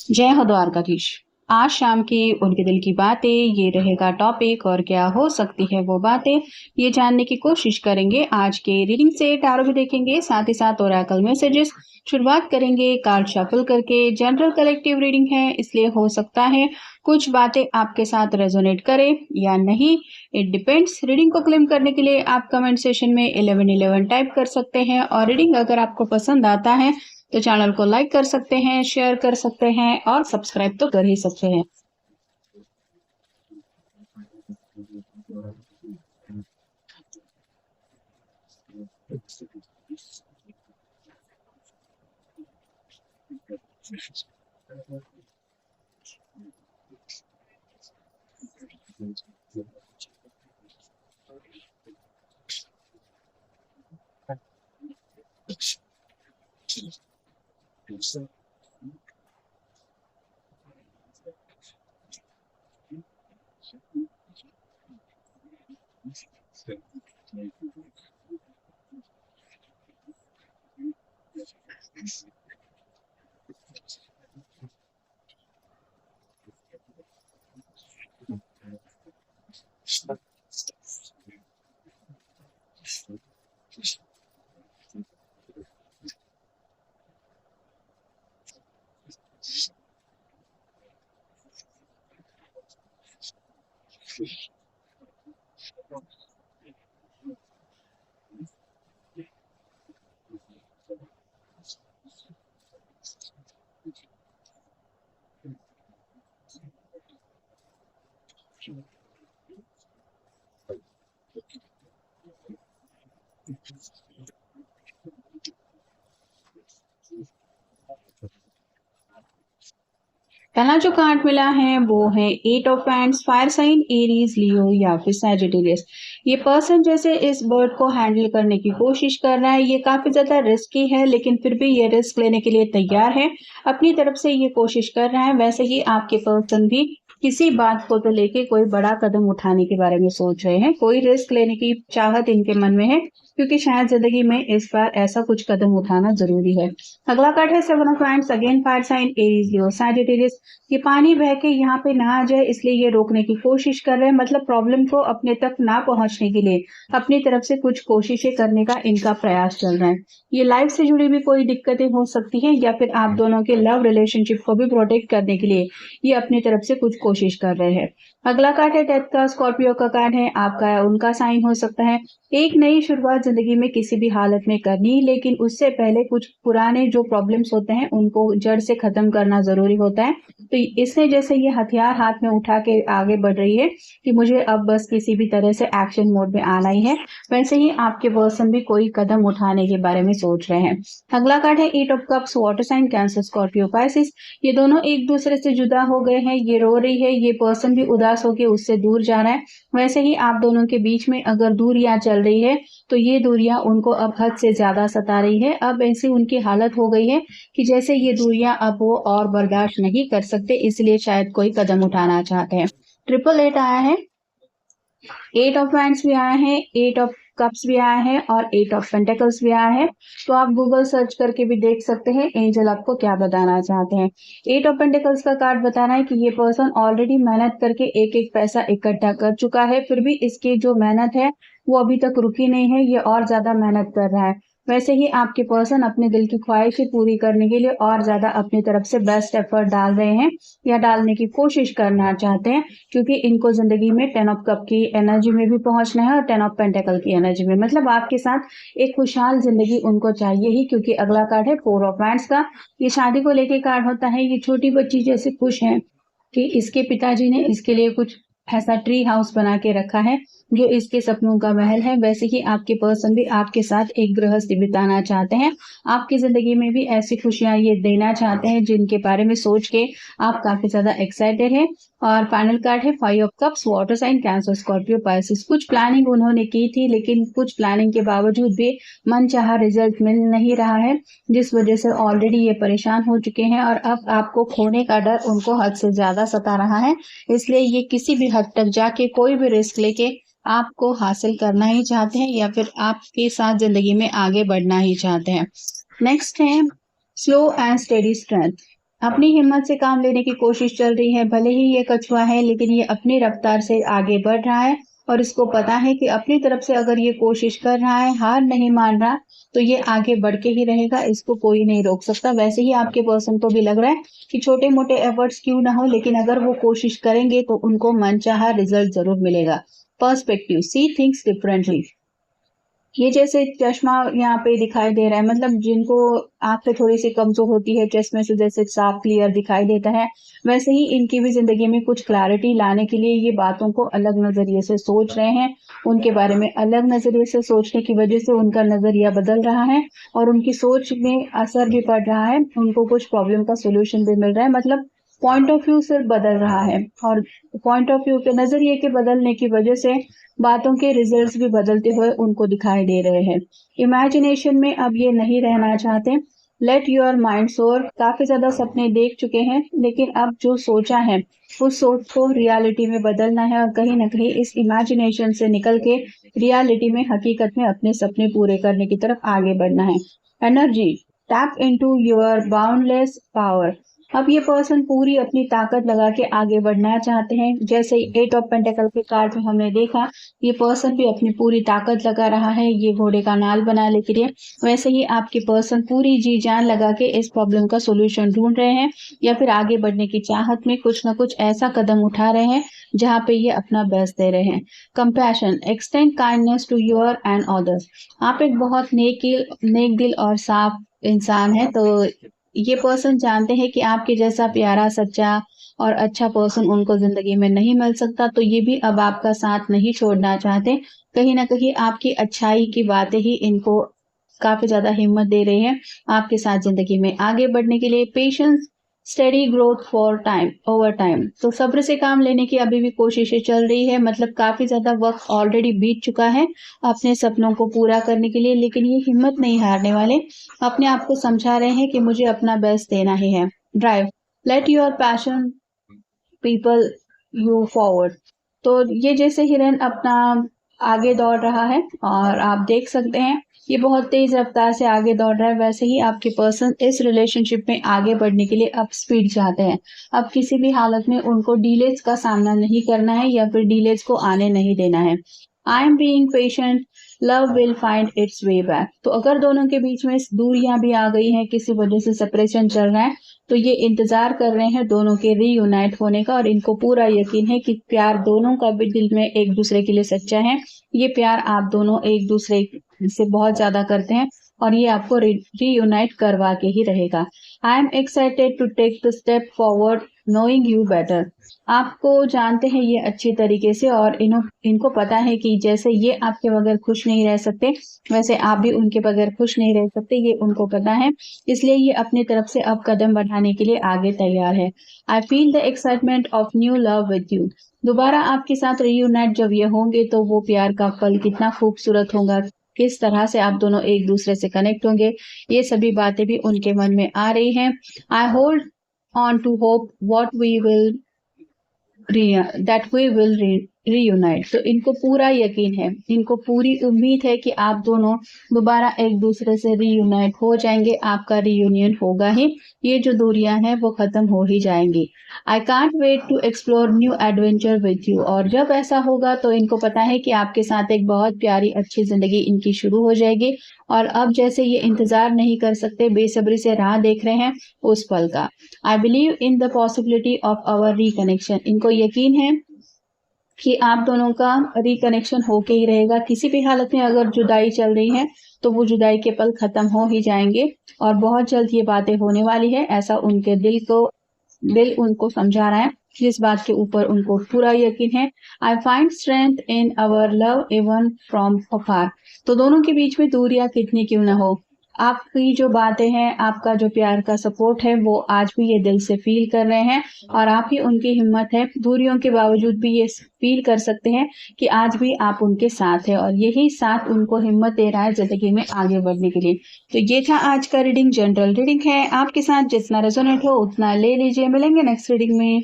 जय हो द्वारकाधीश। आज शाम की उनके दिल की बातें ये रहेगा टॉपिक, और क्या हो सकती है वो बातें ये जानने की कोशिश करेंगे। आज के रीडिंग से टैरो भी देखेंगे, साथ ही साथ ओरेकल मैसेजेस। शुरुआत करेंगे कार्ड शफल करके। जनरल कलेक्टिव रीडिंग है, इसलिए हो सकता है कुछ बातें आपके साथ रेजोनेट करे या नहीं, इट डिपेंड्स। रीडिंग को क्लेम करने के लिए आप कमेंट सेशन में 1111 टाइप कर सकते हैं, और रीडिंग अगर आपको पसंद आता है तो चैनल को लाइक कर सकते हैं, शेयर कर सकते हैं और सब्सक्राइब तो कर ही सकते हैं। पहला जो कार्ड मिला है वो है 8 of pants. Fire sign Aries, Leo या फिर सैजिटेरियस। ये पर्सन जैसे इस बर्ड को हैंडल करने की कोशिश कर रहा है। ये काफी ज्यादा रिस्की है, लेकिन फिर भी ये रिस्क लेने के लिए तैयार है। अपनी तरफ से ये कोशिश कर रहा है। वैसे ही आपके पर्सन भी किसी बात को तो लेके कोई बड़ा कदम उठाने के बारे में सोच रहे हैं। कोई रिस्क लेने की चाहत इनके मन में है, क्योंकि शायद जिंदगी में इस बार ऐसा कुछ कदम उठाना जरूरी है। अगला कार्ड है 7 of pants. Again fire sign Aries, Leo, Sagittarius. ये पानी बह के यहाँ पे ना आ जाए, इसलिए ये रोकने की कोशिश कर रहे हैं। मतलब प्रॉब्लम को अपने तक ना पहुंचने के लिए अपनी तरफ से कुछ कोशिशें करने का इनका प्रयास चल रहा है। ये लाइफ से जुड़ी भी कोई दिक्कतें हो सकती है, या फिर आप दोनों के लव रिलेशनशिप को भी प्रोटेक्ट करने के लिए ये अपनी तरफ से कुछ कोशिश कर रहे हैं। अगला कार्ड है डेथ का। स्कॉर्पियो का कार्ड है, आपका या उनका साइन हो सकता है। एक नई शुरुआत जिंदगी में किसी भी हालत में करनी, लेकिन उससे पहले कुछ पुराने जो प्रॉब्लम्स होते हैं उनको जड़ से खत्म करना जरूरी होता है। तो इसने जैसे ये हथियार हाथ में उठा के आगे बढ़ रही है कि मुझे अब बस किसी भी तरह से एक्शन मोड में आना ही है, वैसे ही आपके पर्सन भी कोई कदम उठाने के बारे में सोच रहे हैं। अगला कार्ड है 8 of cups. Water sign Cancer, Scorpio, Pisces. ये दोनों एक दूसरे से जुदा हो गए हैं। ये रो रही है, ये पर्सन भी उदास होकर उससे दूर जा रहा है। वैसे ही आप दोनों के बीच में अगर दूरियां चल रही है तो ये दूरियां उनको अब हद से ज्यादा सता रही है। अब ऐसी उनकी हालत हो गई है कि जैसे ये दूरियां अब वो और बर्दाश्त नहीं कर सकते, इसलिए शायद कोई कदम उठाना चाहते हैं। 888 आया है, 8 ऑफ वैंड्स भी आया है, 8 ऑफ कप्स भी आया है और 8 ऑफ पेंटिकल्स भी आया है। तो आप गूगल सर्च करके भी देख सकते हैं एंजल आपको क्या बताना चाहते हैं। 8 ऑफ पेंटिकल्स का कार्ड बता रहा है कि ये पर्सन ऑलरेडी मेहनत करके एक एक पैसा इकट्ठा कर चुका है, फिर भी इसकी जो मेहनत है वो अभी तक रुकी नहीं है, ये और ज्यादा मेहनत कर रहा है। वैसे ही आपके पर्सन अपने दिल की ख्वाहिशें पूरी करने के लिए और ज्यादा अपनी तरफ से बेस्ट एफर्ट डाल रहे हैं या डालने की कोशिश करना चाहते हैं, क्योंकि इनको जिंदगी में 10 ऑफ कप की एनर्जी में भी पहुंचना है और 10 ऑफ पेंटेकल की एनर्जी में। मतलब आपके साथ एक खुशहाल जिंदगी उनको चाहिए ही, क्योंकि अगला कार्ड है 4 ऑफ वैंड्स का। ये शादी को लेके कार्ड होता है। ये छोटी बच्ची जैसे खुश है कि इसके पिताजी ने इसके लिए कुछ ऐसा ट्री हाउस बना के रखा है जो इसके सपनों का महल है। वैसे ही आपके पर्सन भी आपके साथ एक गृहस्थी बिताना चाहते हैं। आपकी जिंदगी में भी ऐसी खुशियां ये देना चाहते हैं जिनके बारे में सोच के आप काफी ज्यादा एक्साइटेड हैं। और फाइनल कार्ड है 5 of cups. Water sign Cancer, Scorpio, Pisces. कुछ प्लानिंग उन्होंने की थी, लेकिन कुछ प्लानिंग के बावजूद भी मनचाहा रिजल्ट मिल नहीं रहा है, जिस वजह से ऑलरेडी ये परेशान हो चुके हैं और अब आपको खोने का डर उनको हद से ज्यादा सता रहा है। इसलिए ये किसी भी हद तक जाके कोई भी रिस्क लेके आपको हासिल करना ही चाहते हैं, या फिर आपके साथ जिंदगी में आगे बढ़ना ही चाहते हैं। नेक्स्ट है स्लो एंड स्टेडी स्ट्रेंथ। अपनी हिम्मत से काम लेने की कोशिश चल रही है। भले ही ये कछुआ है लेकिन ये अपनी रफ्तार से आगे बढ़ रहा है और इसको पता है कि अपनी तरफ से अगर ये कोशिश कर रहा है, हार नहीं मान रहा, तो ये आगे बढ़ के ही रहेगा, इसको कोई नहीं रोक सकता। वैसे ही आपके पर्सन को भी लग रहा है कि छोटे-मोटे एफर्ट्स क्यों ना हो, लेकिन अगर वो कोशिश करेंगे तो उनको मनचाहा रिजल्ट ज़रूर मिलेगा। Perspective, see things differently. ये जैसे चश्मा यहाँ पे दिखाई दे रहा है, मतलब जिनको आँखें थोड़ी-सी कमज़ोर होती है, चश्मे से जैसे साफ क्लियर दिखाई देता है, वैसे ही इनकी भी ज़िंदगी में कुछ क्लैरिटी लाने के लिए ये बातों को अलग नज़रिए से सोच रहे हैं। उनके बारे में अलग नज़रिए से सोचने की वज़ह से उनका नज़रिया बदल रहा है और उनकी सोच में असर भी पड़ रहा है। उनको कुछ प्रॉब्लम का सॉल्यूशन भी मिल रहा है, मतलब पॉइंट ऑफ व्यू सिर्फ बदल रहा है और पॉइंट ऑफ व्यू के नज़रिए के बदलने की वज़ह से बातों के रिजल्ट्स भी बदलते हुए उनको दिखाई दे रहे हैं। इमेजिनेशन में अब ये नहीं रहना चाहते। लेट योर माइंड सोर, काफ़ी ज़्यादा सपने देख चुके हैं, लेकिन अब जो सोचा है, उस सोच को रियलिटी में बदलना है और कहीं न कहीं इस इमेजिनेशन से निकल के रियलिटी में, हकीकत में अपने सपने पूरे करने की तरफ आगे बढ़ना है। Energy, tap into your boundless power. अब ये पर्सन पूरी अपनी ताकत लगा के आगे बढ़ना चाहते हैं। जैसे 8 ऑफ पेंटिकल के कार्ड में हमने देखा, ये पर्सन भी अपनी पूरी ताकत लगा रहा है ये घोड़े का नाल बनाने के लिए। वैसे ही आपके पर्सन पूरी जी जान लगा के इस प्रॉब्लम का सॉल्यूशन ढूंढ रहे हैं या फिर आगे बढ़ने की चाहत में कुछ ना कुछ ऐसा कदम उठा रहे हैं जहाँ पे ये अपना बेस्ट दे रहे हैं। Compassion, extend kindness to your and others. आप एक बहुत नेक दिल और साफ इंसान है, तो ये पर्सन जानते हैं कि आपके जैसा प्यारा, सच्चा और अच्छा पर्सन उनको ज़िंदगी में नहीं मिल सकता, तो ये भी अब आपका साथ नहीं छोड़ना चाहते। कहीं न कहीं आपकी अच्छाई की बातें ही इनको काफ़ी ज़्यादा हिम्मत दे रही हैं, आपके साथ ज़िंदगी में आगे बढ़ने के लिए। Patience, steady growth for time, over time. तो सब्र से काम लेने की अभी भी कोशिशें चल रही है, मतलब काफ़ी ज़्यादा वक़्त ऑलरेडी बीत चुका है अपने सपनों को पूरा करने के लिए, लेकिन ये हिम्मत नहीं हारने वाले। अपने आप को समझा रहे हैं कि मुझे अपना बेस्ट देना ही है। Drive, let your passion people you forward. तो ये जैसे हिरन अपना आगे दौड़ रहा है और आप देख सकते हैं ये बहुत तेज रफ्तार से आगे दौड़ रहा है, वैसे ही आपके पर्सन इस रिलेशनशिप में आगे बढ़ने के लिए अब स्पीड चाहते हैं। अब किसी भी हालत में उनको डिलेज का सामना नहीं करना है या फिर डिलेज को आने नहीं देना है। I am being patient, love will find its way back. तो अगर दोनों के बीच में दूरियां भी आ गई हैं, किसी वजह से सेपरेशन चल रहा है, तो ये इंतजार कर रहे हैं दोनों के रीयूनाइट होने का और इनको पूरा यकीन है कि प्यार दोनों का भी दिल में एक दूसरे के लिए सच्चा है। ये प्यार आप दोनों एक दूसरे से बहुत ज्यादा करते हैं और ये आपको रीयूनाइट करवा के ही रहेगा। I am excited to take the step forward knowing you better. आपको जानते हैं ये अच्छी तरीके से और इनको पता है कि जैसे ये आपके बगैर खुश नहीं रह सकते, वैसे आप भी उनके बगैर खुश नहीं रह सकते, ये उनको पता है। इसलिए ये अपनी तरफ से अब कदम बढ़ाने के लिए आगे तैयार है। I feel the excitement of new love with you. दोबारा आपके साथ रीयूनाइट जब ये होंगे तो वो प्यार का पल कितना खूबसूरत होगा, किस तरह से आप दोनों एक दूसरे से कनेक्ट होंगे, ये सभी बातें भी उनके मन में आ रही हैं। I hold on to hope what we will that we will reunite. तो इनको पूरा यकीन है, इनको पूरी उम्मीद है कि आप दोनों दोबारा एक दूसरे से रीयूनाइट हो जाएंगे, आपका रीयूनियन होगा ही, ये जो दूरियां हैं वो खत्म हो ही जाएंगी। I can't wait to explore new adventure with you. और जब ऐसा होगा तो इनको पता है कि आपके साथ एक बहुत प्यारी अच्छी जिंदगी इनकी शुरू हो जाएगी और अब जैसे ये इंतजार नहीं कर सकते, बेसब्री से राह देख रहे हैं उस पल का। I believe in the possibility of our reconnection. इनको यकीन है कि आप दोनों का रिकनेक्शन होके ही रहेगा। किसी भी हालत में अगर जुदाई चल रही है तो वो जुदाई के पल खत्म हो ही जाएंगे और बहुत जल्द ये बातें होने वाली है, ऐसा उनके दिल उनको समझा रहा है, जिस बात के ऊपर उनको पूरा यकीन है। I find strength in our love even from afar. तो दोनों के बीच में दूरियां कितनी क्यों ना हो, आपकी जो बातें हैं, आपका जो प्यार का सपोर्ट है, वो आज भी ये दिल से फील कर रहे हैं और आप ही उनकी हिम्मत है। दूरियों के बावजूद भी ये फील कर सकते हैं कि आज भी आप उनके साथ हैं और यही साथ उनको हिम्मत दे रहा है जिंदगी में आगे बढ़ने के लिए। तो ये था आज का रीडिंग, जनरल रीडिंग है, आपके साथ जितना रेजोनेट हो उतना ले लीजिए। मिलेंगे नेक्स्ट रीडिंग में।